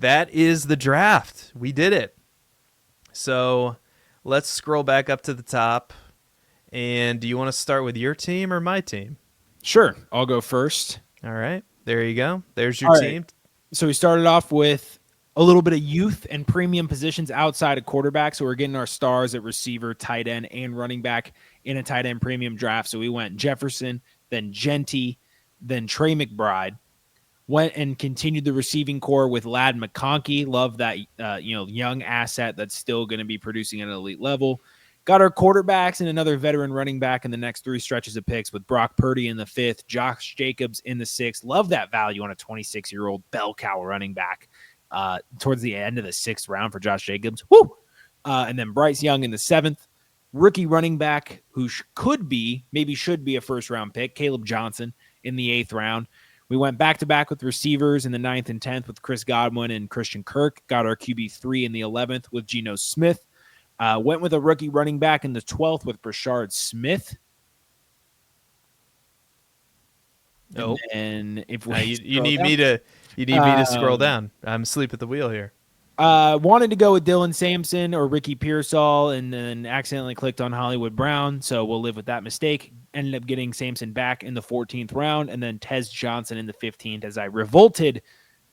that is the draft. We did it. So let's scroll back up to the top. And do you want to start with your team or my team? Sure, I'll go first. All right. There you go. There's your All right. team. So we started off with a little bit of youth and premium positions outside of quarterback. So we're getting our stars at receiver, tight end, and running back in a tight end premium draft. So we went Jefferson, then Genty, then Trey McBride. Went and continued the receiving core with Ladd McConkey. Love that young asset that's still going to be producing at an elite level. Got our quarterbacks and another veteran running back in the next 3 stretches of picks with Brock Purdy in the 5th, Josh Jacobs in the 6th. Love that value on a 26-year-old bell cow running back towards the end of the 6th round for Josh Jacobs. Woo! And then Bryce Young in the 7th. Rookie running back who should be a first-round pick, Caleb Johnson in the 8th round. We went back-to-back with receivers in the 9th and 10th with Chris Godwin and Christian Kirk. Got our QB3 in the 11th with Geno Smith. Went with a rookie running back in the 12th with Brashard Smith. Oh, and if you need me to scroll down. I'm asleep at the wheel here. Wanted to go with Dylan Sampson or Ricky Pearsall and then accidentally clicked on Hollywood Brown, so we'll live with that mistake. Ended up getting Sampson back in the 14th round and then Tez Johnson in the 15th as I revolted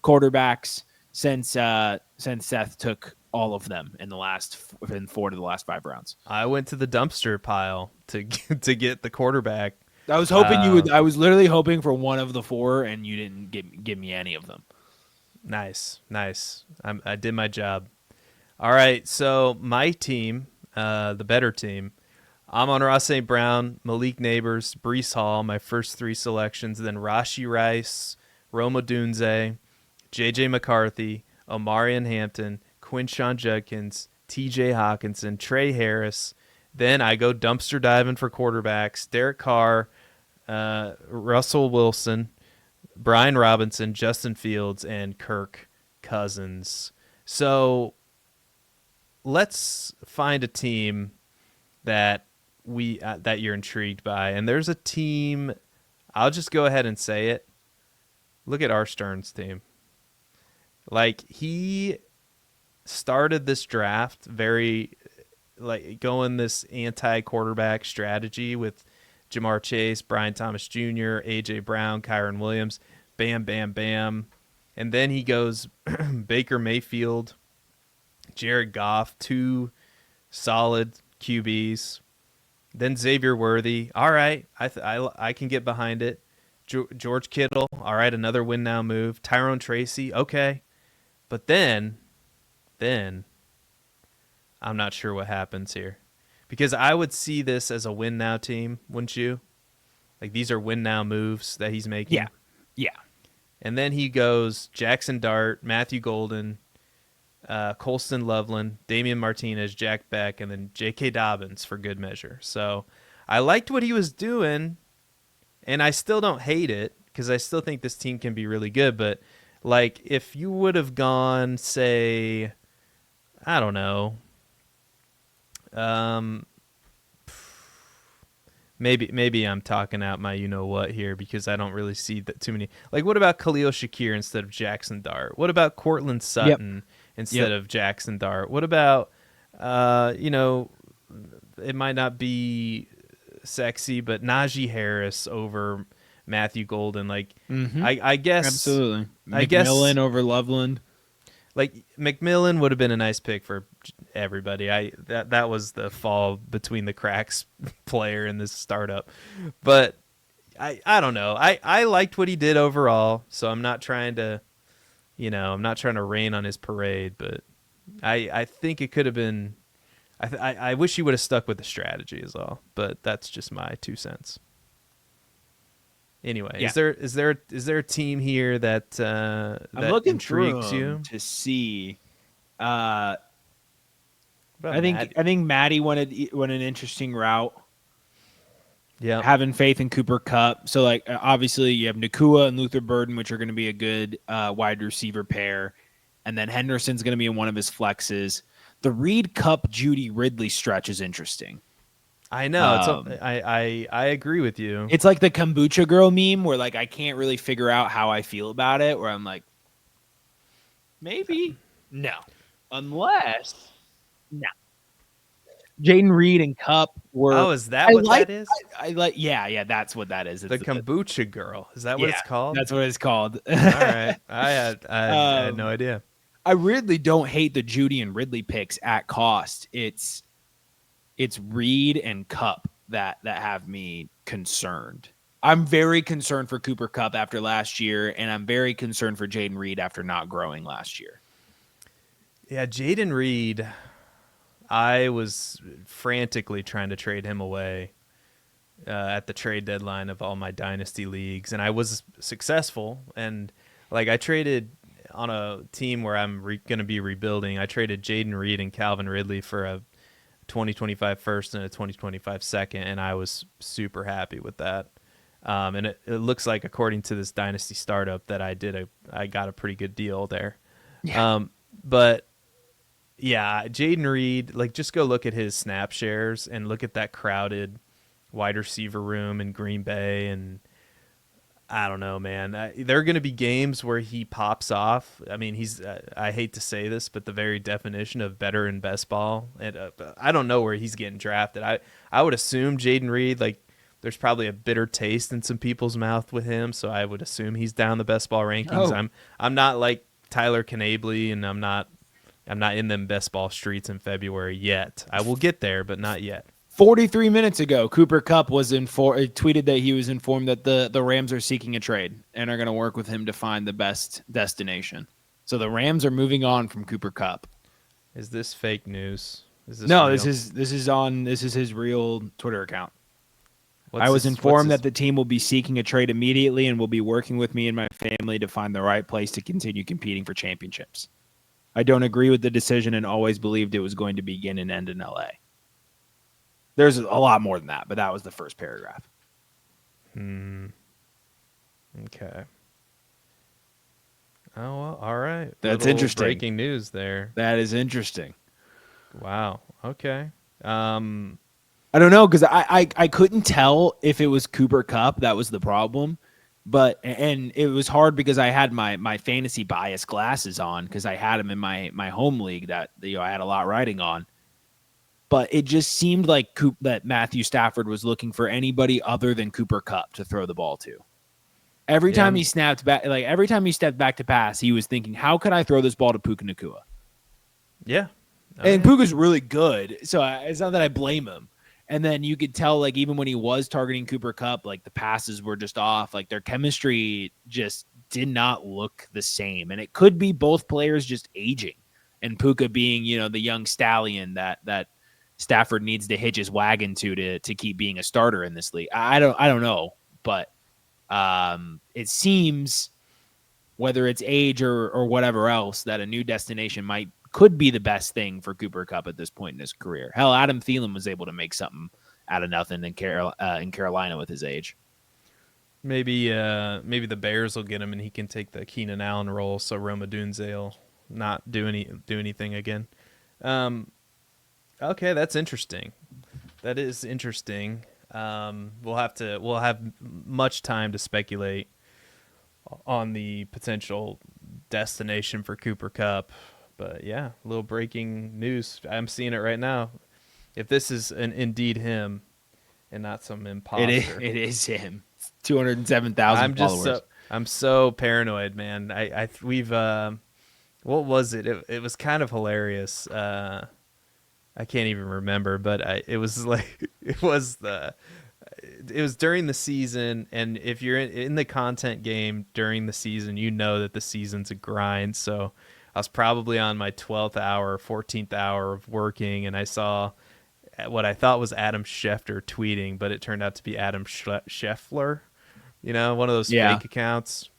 quarterbacks since Seth took all of them in 4 to the last 5 rounds. I went to the dumpster pile to get the quarterback. I was hoping you would. I was literally hoping for one of the 4, and you didn't give me any of them. Nice. I did my job. All right, so my team, the better team, Amon-Ra St. Brown, Malik Neighbors, Breece Hall, my first 3 selections, then Rashee Rice, Rome Odunze, J.J. McCarthy, Omarion Hampton, Quinshon Judkins, T.J. Hawkinson, Trey Harris. Then I go dumpster diving for quarterbacks, Derek Carr, Russell Wilson, Brian Robinson, Justin Fields, and Kirk Cousins. So let's find a team that that you're intrigued by. And there's a team, I'll just go ahead and say it. Look at R. Stern's team. Like, he started this draft very, like, going this anti-quarterback strategy with Jamar Chase, Brian Thomas Jr., A.J. Brown, Kyron Williams, bam, bam, bam. And then he goes Baker Mayfield, Jared Goff, 2 solid QBs. Then Xavier Worthy. All right, I can get behind it. George Kittle. All right, another win now move. Tyrone Tracy. Okay. But then I'm not sure what happens here. Because I would see this as a win now team, wouldn't you? Like, these are win now moves that he's making. Yeah. And then he goes Jackson Dart, Matthew Golden, Colston Loveland, Damian Martinez, Jack Beck, and then J.K. Dobbins for good measure. So I liked what he was doing, and I still don't hate it because I still think this team can be really good. But, like, if you would have gone, say, I don't know, maybe I'm talking out my you-know-what here because I don't really see that too many. Like, what about Khalil Shakir instead of Jackson Dart? What about Cortland Sutton instead of Jackson Dart? What about, it might not be sexy, but Najee Harris over Matthew Golden? Like, I guess. Absolutely. McMillan over Loveland. Like, McMillan would have been a nice pick for everybody. That was the fall between the cracks player in this startup. But I don't know. I liked what he did overall, so I'm not trying to, rain on his parade, but I think it could have been I wish he would have stuck with the strategy is all, but that's just my 2 cents. Anyway, is there a team here that I'm looking intrigues you to see? I think Maddie went an interesting route. Yeah, having faith in Cooper Kupp. So, like, obviously you have Nakua and Luther Burden, which are going to be a good wide receiver pair, and then Henderson's going to be in one of his flexes. The Reed Kupp Judy Ridley stretch is interesting. I know. I agree with you. It's like the kombucha girl meme where, like, I can't really figure out how I feel about it, where I'm like, Maybe. No. Unless no. Jaden Reed and Cup were Oh, is that I what like that is? I like yeah, that's what that is. The It's kombucha girl. Is that what yeah, it's called? that's what it's called. All right. I had no um idea. I really don't hate the Judy and Ridley picks at cost. It's Reed and Cup that have me concerned. I'm very concerned for Cooper Cup after last year, and I'm very concerned for Jaden Reed after not growing last year. Yeah, Jaden Reed. I was frantically trying to trade him away at the trade deadline of all my dynasty leagues, and I was successful. And like I traded on a team where I'm going to be rebuilding. I traded Jaden Reed and Calvin Ridley for a 2025 first and a 2025 second, and I was super happy with that. And it looks like, according to this dynasty startup, that I got a pretty good deal there. Yeah. But yeah, Jaden Reed, like just go look at his snap shares and look at that crowded wide receiver room in Green Bay, and I don't know, man. There are going to be games where he pops off. I mean, he's I hate to say this, but the very definition of better in best ball. And I don't know where he's getting drafted. I would assume Jaden Reed, like there's probably a bitter taste in some people's mouth with him, so I would assume he's down the best ball rankings. Oh. I'm not like Tyler Knably, and I'm not in them best ball streets in February yet. I will get there, but not yet. 43 minutes ago, Cooper Cup was tweeted that he was informed that the Rams are seeking a trade and are going to work with him to find the best destination. So the Rams are moving on from Cooper Cup. Is this fake news? Is this No, real? this is his real Twitter account. What's I was this- informed what's that the team will be seeking a trade immediately and will be working with me and my family to find the right place to continue competing for championships. I don't agree with the decision and always believed it was going to begin and end in LA. There's a lot more than that, but that was the first paragraph. Okay. Oh, well, all right. That's Little interesting. Breaking news there. That is interesting. Wow. Okay. I don't know because I couldn't tell if it was Cooper Cup that was the problem, and it was hard because I had my fantasy bias glasses on because I had him in my home league that I had a lot riding on. But it just seemed like that Matthew Stafford was looking for anybody other than Cooper Cup to throw the ball to. Every time he snapped back, like every time he stepped back to pass, he was thinking, "How could I throw this ball to Puka Nacua?" Yeah. And Puka's really good, so it's not that I blame him. And then you could tell, like even when he was targeting Cooper Cup, like the passes were just off. Like their chemistry just did not look the same. And it could be both players just aging, and Puka being the young stallion that Stafford needs to hitch his wagon to keep being a starter in this league. I don't know, but it seems, whether it's age or whatever else, that a new destination could be the best thing for Cooper Cup at this point in his career. Hell, Adam Thielen was able to make something out of nothing in Carolina with his age. Maybe the Bears will get him and he can take the Keenan Allen role, so Roma Dunze will not do anything again. Okay, that's interesting. That is interesting. We'll have much time to speculate on the potential destination for Cooper Cup. But yeah, a little breaking news. I'm seeing it right now. If this is indeed him and not some imposter, It is him. 207,000 followers. I'm so paranoid, man. We've what was it? It was kind of hilarious. I can't even remember, but it was like it was during the season, and if you're in the content game during the season, you know that the season's a grind. So I was probably on my 12th hour, 14th hour of working, and I saw what I thought was Adam Schefter tweeting, but it turned out to be Adam Scheffler, one of those fake accounts.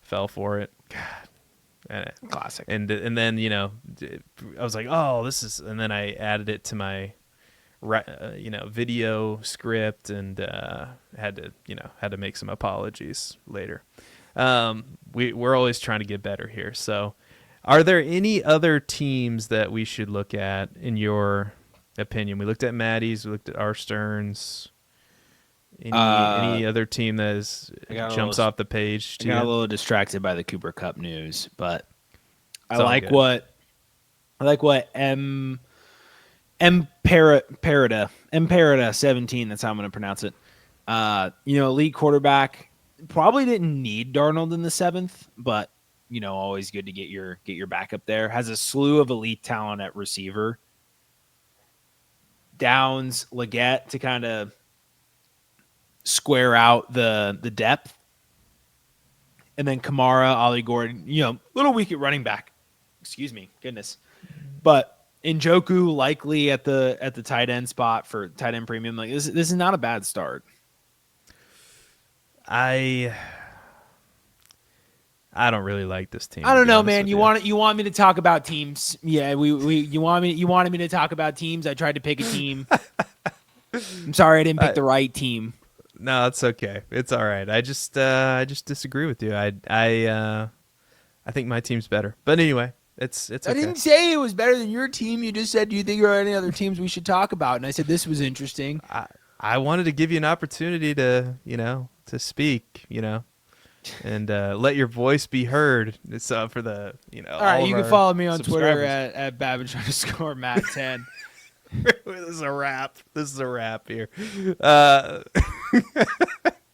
Fell for it. God. Classic. And then I was like, oh, this is, and then I added it to my video script, and had to make some apologies later. We're always trying to get better here. So are there any other teams that we should look at in your opinion? We looked at Maddie's, we looked at our Stearns. Any other team that jumps off the page to I got you? a little distracted by the Cooper Cup news, but I It's all like good. what Parada 17. That's how I'm going to pronounce it. Elite quarterback. Probably didn't need Darnold in the 7th, but always good to get your backup there. Has a slew of elite talent at receiver. Downs, Leggett to kind of square out the depth. And then Kamara, Ollie Gordon, little weak at running back. Excuse me, goodness. But Njoku likely at the tight end spot for tight end premium. Like this is not a bad start. I don't really like this team. I don't to be know, honest man. with You want me to talk about teams? Yeah, you wanted me to talk about teams. I tried to pick a team. I'm sorry I didn't pick the right team. No, it's okay. It's all right. I just disagree with you. I think my team's better. But anyway, it's okay. I didn't say it was better than your team. You just said, do you think there are any other teams we should talk about? And I said this was interesting. I wanted to give you an opportunity to to speak, and let your voice be heard. It's for the All right, you can follow me on Twitter subscribers. at Babbage_Matt10. This is a wrap. This is a wrap here.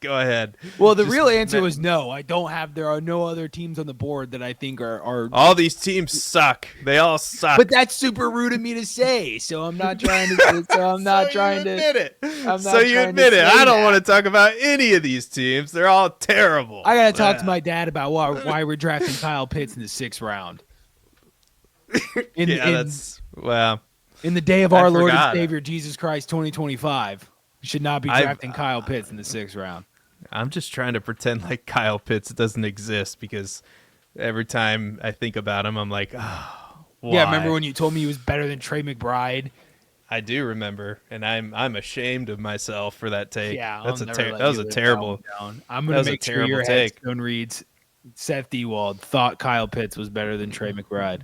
Go ahead. Well, the real answer was no. There are no other teams on the board that I think are. All these teams suck. They all suck. But that's super rude of me to say. So I'm not trying to. So I'm not trying to admit it. I'm So not you trying to admit it. say I don't that. want to talk about any of these teams. They're all terrible. I gotta talk to my dad about why we're drafting Kyle Pitts in the 6th round. In the day of our Lord and Savior Jesus Christ 2025, you should not be drafting Kyle Pitts in the 6th round. I'm just trying to pretend like Kyle Pitts doesn't exist because every time I think about him, I'm like, oh, why? Yeah, remember when you told me he was better than Trey McBride? I do remember, and I'm ashamed of myself for that take. Yeah, that was a terrible. I'm gonna make sure your headstone reads Seth Ewald thought Kyle Pitts was better than Trey McBride.